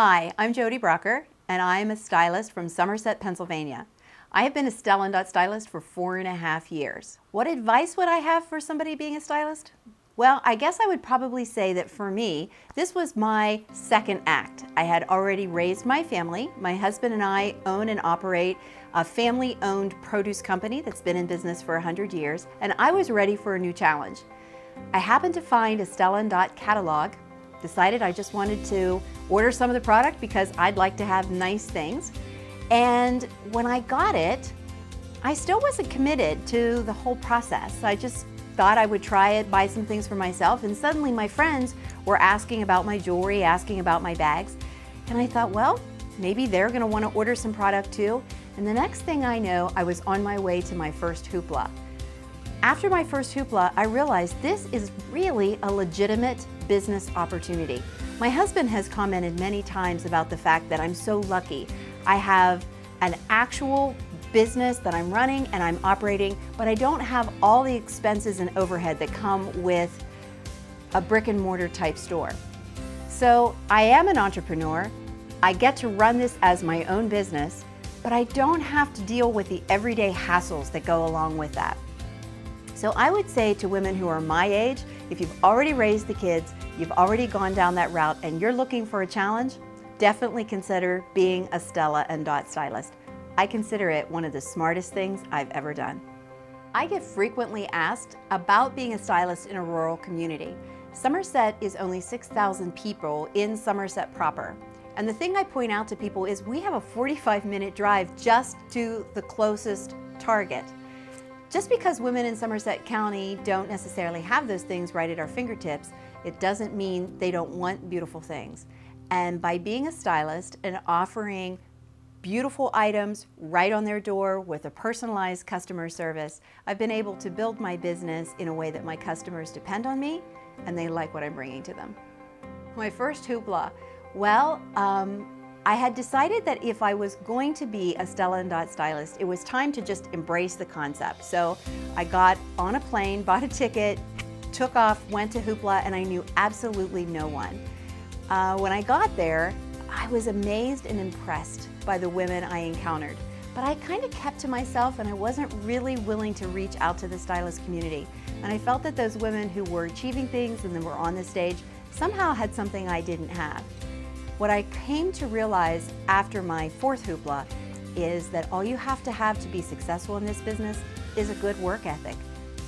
Hi, I'm Jodi Brougher, and I'm a stylist from Somerset, Pennsylvania. I have been a Stella & stylist for 4.5 years. What advice would I have for somebody being a stylist? Well, I guess I would probably say that for me, this was my second act. I had already raised my family. My husband and I own and operate a family-owned produce company that's been in business for 100 years, and I was ready for a new challenge. I happened to find a Stella & catalog, decided I just wanted to order some of the product because I'd like to have nice things. And when I got it, I still wasn't committed to the whole process. I just thought I would try it, buy some things for myself, and suddenly my friends were asking about my jewelry, asking about my bags. And I thought, well, maybe they're gonna wanna order some product too. And the next thing I know, I was on my way to my first hoopla. After my first hoopla, I realized this is really a legitimate business opportunity. My husband has commented many times about the fact that I'm so lucky. I have an actual business that I'm running and I'm operating, but I don't have all the expenses and overhead that come with a brick and mortar type store. So I am an entrepreneur. I get to run this as my own business, but I don't have to deal with the everyday hassles that go along with that. So I would say to women who are my age, if you've already raised the kids, you've already gone down that route and you're looking for a challenge, definitely consider being a Stella & stylist. I consider it one of the smartest things I've ever done. I get frequently asked about being a stylist in a rural community. Somerset is only 6,000 people in Somerset proper. And the thing I point out to people is we have a 45-minute drive just to the closest Target. Just because women in Somerset County don't necessarily have those things right at our fingertips, it doesn't mean they don't want beautiful things. And by being a stylist and offering beautiful items right on their door with a personalized customer service, I've been able to build my business in a way that my customers depend on me and they like what I'm bringing to them. My first hoopla, well, I had decided that if I was going to be a Stella & stylist, it was time to just embrace the concept. So I got on a plane, bought a ticket, took off, went to Hoopla, and I knew absolutely no one. When I got there, I was amazed and impressed by the women I encountered. But I kind of kept to myself and I wasn't really willing to reach out to the stylist community. And I felt that those women who were achieving things and then were on the stage somehow had something I didn't have. What I came to realize after my fourth hoopla is that all you have to be successful in this business is a good work ethic.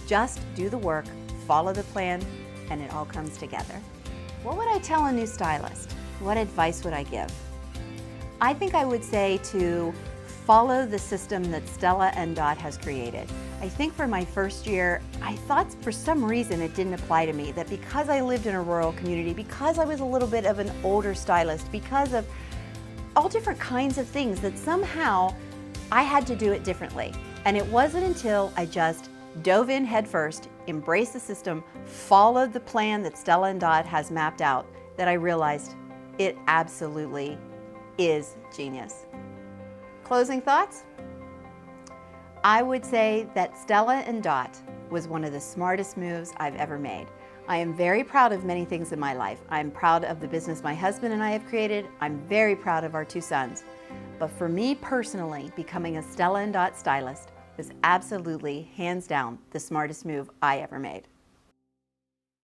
Just do the work, follow the plan, and it all comes together. What would I tell a new stylist? What advice would I give? I think I would say to follow the system that Stella & has created. I think for my first year, I thought for some reason it didn't apply to me, that because I lived in a rural community, because I was a little bit of an older stylist, because of all different kinds of things, that somehow I had to do it differently. And it wasn't until I just dove in headfirst, embraced the system, followed the plan that Stella & has mapped out, that I realized it absolutely is genius. Closing thoughts? I would say that Stella & was one of the smartest moves I've ever made. I am very proud of many things in my life. I'm proud of the business my husband and I have created. I'm very proud of our 2 sons. But for me personally, becoming a Stella & stylist was absolutely, hands down, the smartest move I ever made.